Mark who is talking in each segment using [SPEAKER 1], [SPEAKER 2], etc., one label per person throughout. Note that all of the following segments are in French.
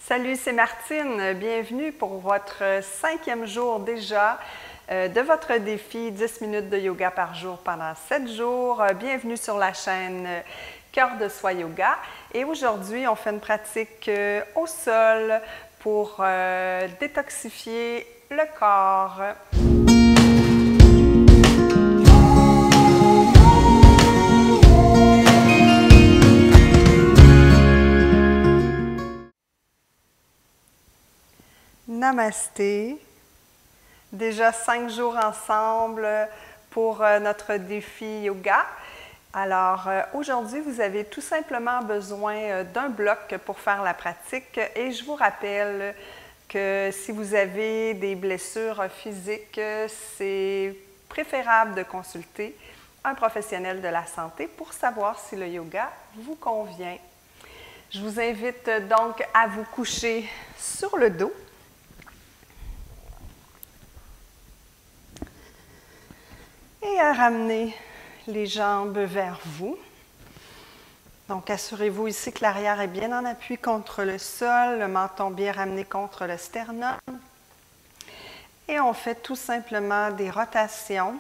[SPEAKER 1] Salut, c'est Martine. Bienvenue pour votre 5e jour déjà de votre défi 10 minutes de yoga par jour pendant 7 jours. Bienvenue sur la chaîne Cœur de Soi Yoga. Et aujourd'hui, on fait une pratique au sol pour détoxifier le corps. Namasté. Déjà 5 jours ensemble pour notre défi yoga. Alors aujourd'hui, vous avez tout simplement besoin d'un bloc pour faire la pratique et je vous rappelle que si vous avez des blessures physiques, c'est préférable de consulter un professionnel de la santé pour savoir si le yoga vous convient. Je vous invite donc à vous coucher sur le dos. Et à ramener les jambes vers vous. Donc, assurez-vous ici que l'arrière est bien en appui contre le sol, le menton bien ramené contre le sternum. Et on fait tout simplement des rotations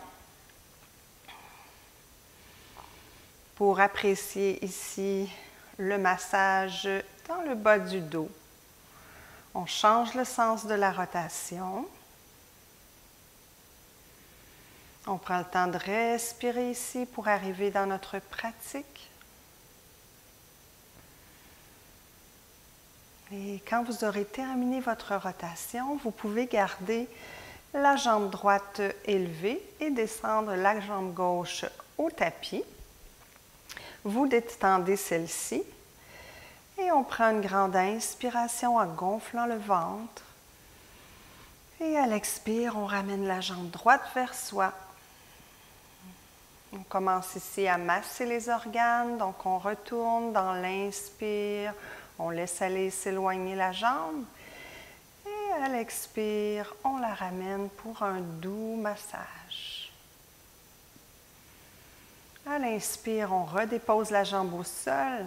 [SPEAKER 1] pour apprécier ici le massage dans le bas du dos. On change le sens de la rotation. On prend le temps de respirer ici pour arriver dans notre pratique. Et quand vous aurez terminé votre rotation, vous pouvez garder la jambe droite élevée et descendre la jambe gauche au tapis. Vous détendez celle-ci et on prend une grande inspiration en gonflant le ventre. Et à l'expire, on ramène la jambe droite vers soi. On commence ici à masser les organes, donc on retourne dans l'inspire, on laisse aller s'éloigner la jambe et à l'expire, on la ramène pour un doux massage. À l'inspire, on redépose la jambe au sol,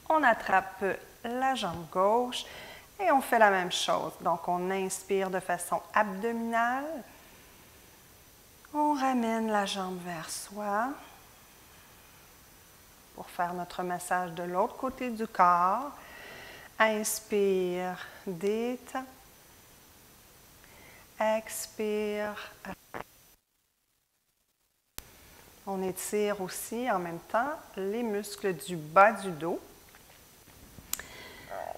[SPEAKER 1] on attrape la jambe gauche et on fait la même chose. Donc on inspire de façon abdominale. On ramène la jambe vers soi pour faire notre massage de l'autre côté du corps. Inspire, détends. Expire. On étire aussi en même temps les muscles du bas du dos.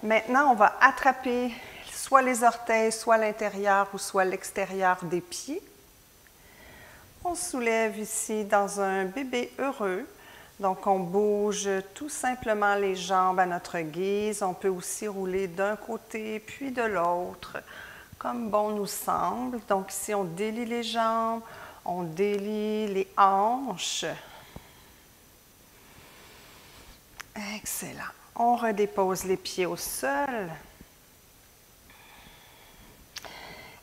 [SPEAKER 1] Maintenant, on va attraper soit les orteils, soit l'intérieur ou soit l'extérieur des pieds. On soulève ici dans un bébé heureux. Donc, on bouge tout simplement les jambes à notre guise. On peut aussi rouler d'un côté puis de l'autre, comme bon nous semble. Donc, ici, on délie les jambes, on délie les hanches. Excellent. On redépose les pieds au sol.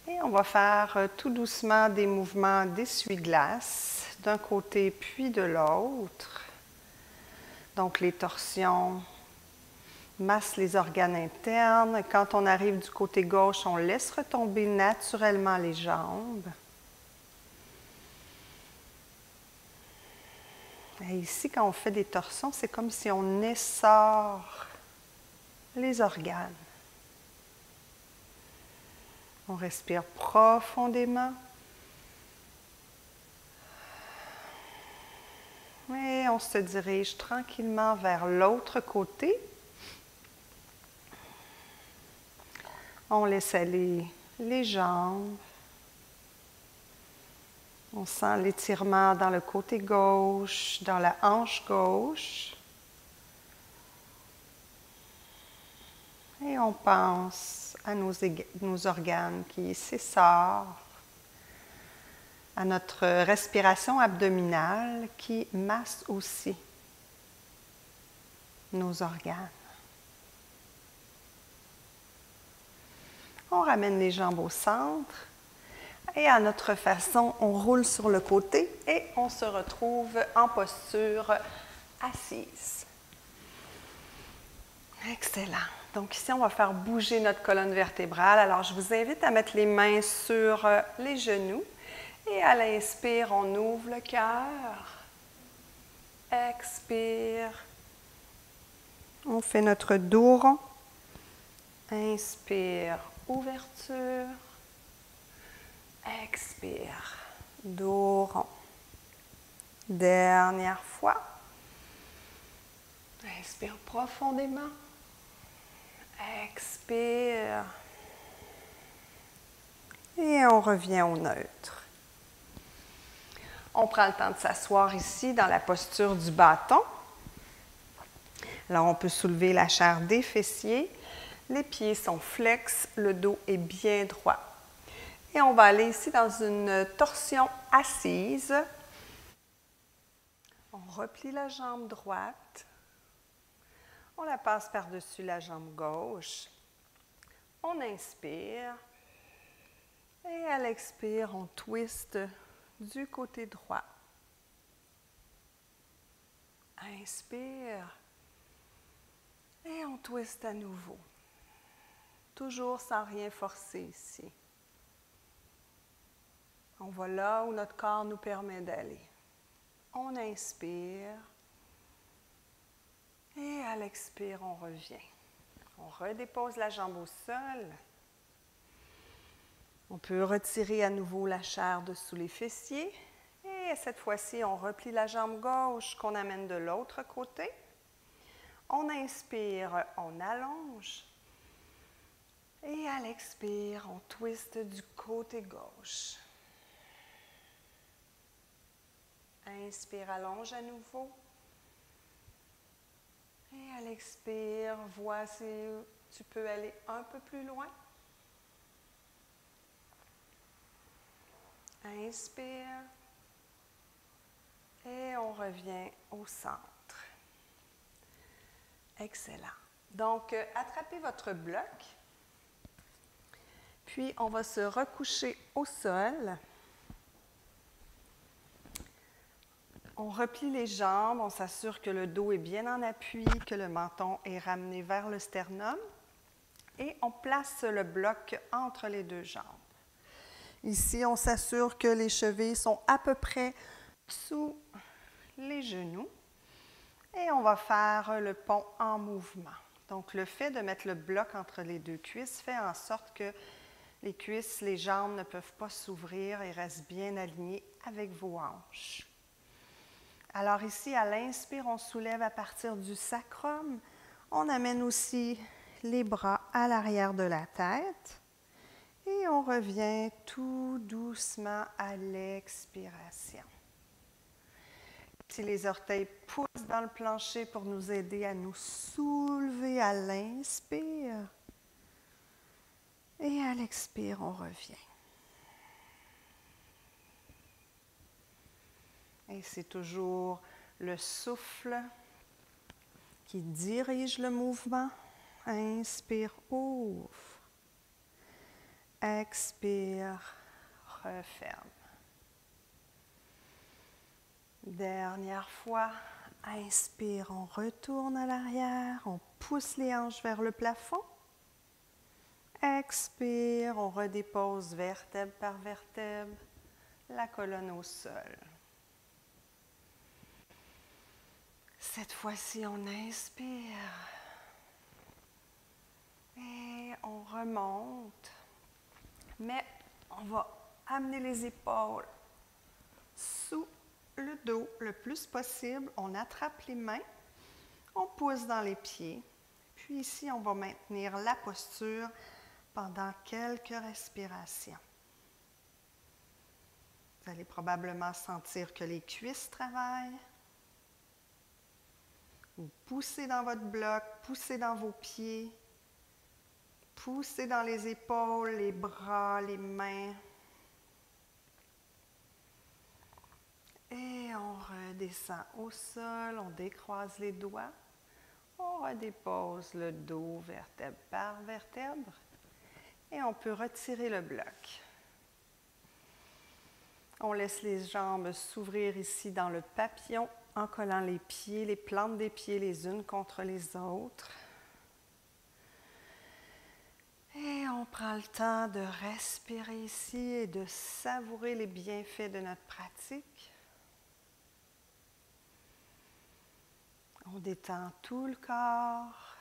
[SPEAKER 1] Et on va faire tout doucement des mouvements d'essuie-glace d'un côté puis de l'autre. Donc les torsions massent les organes internes. Quand on arrive du côté gauche, on laisse retomber naturellement les jambes. Et ici, quand on fait des torsions, c'est comme si on essore les organes. On respire profondément. Et on se dirige tranquillement vers l'autre côté. On laisse aller les jambes. On sent l'étirement dans le côté gauche, dans la hanche gauche. Et on pense à nos organes qui s'essorent, à notre respiration abdominale qui masse aussi nos organes. On ramène les jambes au centre et à notre façon, on roule sur le côté et on se retrouve en posture assise. Excellent. Donc ici, on va faire bouger notre colonne vertébrale. Alors, je vous invite à mettre les mains sur les genoux. Et à l'inspire, on ouvre le cœur. Expire. On fait notre dos rond. Inspire, ouverture. Expire, dos rond. Dernière fois. Inspire profondément. Expire. Et on revient au neutre. On prend le temps de s'asseoir ici dans la posture du bâton. Alors, on peut soulever la chair des fessiers. Les pieds sont flex, le dos est bien droit. Et on va aller ici dans une torsion assise. On replie la jambe droite. On la passe par-dessus la jambe gauche. On inspire. Et à l'expire, on twiste du côté droit. Inspire. Et on twiste à nouveau. Toujours sans rien forcer ici. On va là où notre corps nous permet d'aller. On inspire. Et à l'expire, on revient. On redépose la jambe au sol. On peut retirer à nouveau la chair dessous les fessiers. Et cette fois-ci, on replie la jambe gauche qu'on amène de l'autre côté. On inspire, on allonge. Et à l'expire, on twiste du côté gauche. Inspire, allonge à nouveau. Et à l'expire, vois si tu peux aller un peu plus loin. Inspire. Et on revient au centre. Excellent. Donc, attrapez votre bloc. Puis, on va se recoucher au sol. On replie les jambes, on s'assure que le dos est bien en appui, que le menton est ramené vers le sternum. Et on place le bloc entre les deux jambes. Ici, on s'assure que les chevilles sont à peu près sous les genoux. Et on va faire le pont en mouvement. Donc, le fait de mettre le bloc entre les deux cuisses fait en sorte que les cuisses, les jambes ne peuvent pas s'ouvrir et restent bien alignées avec vos hanches. Alors ici, à l'inspire, on soulève à partir du sacrum. On amène aussi les bras à l'arrière de la tête. Et on revient tout doucement à l'expiration. Si les orteils poussent dans le plancher pour nous aider à nous soulever à l'inspire. Et à l'expire, on revient. Et c'est toujours le souffle qui dirige le mouvement. Inspire, ouvre. Expire, referme. Dernière fois, inspire, on retourne à l'arrière, on pousse les hanches vers le plafond. Expire, on redépose vertèbre par vertèbre, la colonne au sol. Cette fois-ci, on inspire et on remonte, mais on va amener les épaules sous le dos le plus possible. On attrape les mains, on pousse dans les pieds, puis ici, on va maintenir la posture pendant quelques respirations. Vous allez probablement sentir que les cuisses travaillent. Vous poussez dans votre bloc, poussez dans vos pieds, poussez dans les épaules, les bras, les mains. Et on redescend au sol, on décroise les doigts, on redépose le dos vertèbre par vertèbre et on peut retirer le bloc. On laisse les jambes s'ouvrir ici dans le papillon en collant les pieds, les plantes des pieds les unes contre les autres. prend le temps de respirer ici et de savourer les bienfaits de notre pratique. On détend tout le corps.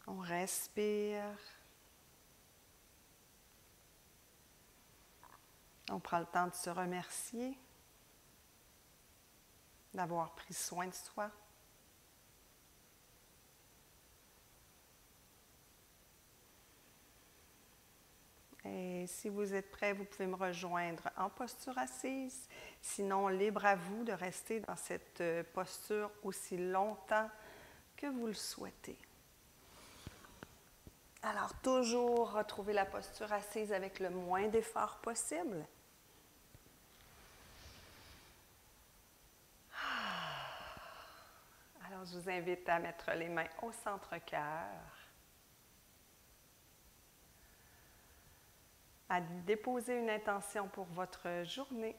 [SPEAKER 1] On respire. On prend le temps de se remercier, d'avoir pris soin de soi. Et si vous êtes prêt, vous pouvez me rejoindre en posture assise. Sinon, libre à vous de rester dans cette posture aussi longtemps que vous le souhaitez. Alors, toujours retrouver la posture assise avec le moins d'effort possible. Alors, je vous invite à mettre les mains au centre-cœur, à déposer une intention pour votre journée.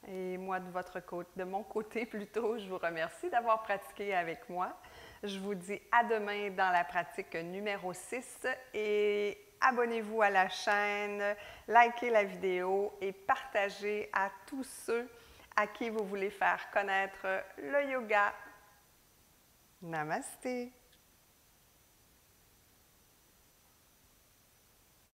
[SPEAKER 1] Et moi, de mon côté plutôt, je vous remercie d'avoir pratiqué avec moi. Je vous dis à demain dans la pratique numéro 6 et abonnez-vous à la chaîne, likez la vidéo et partagez à tous ceux à qui vous voulez faire connaître le yoga. Namasté!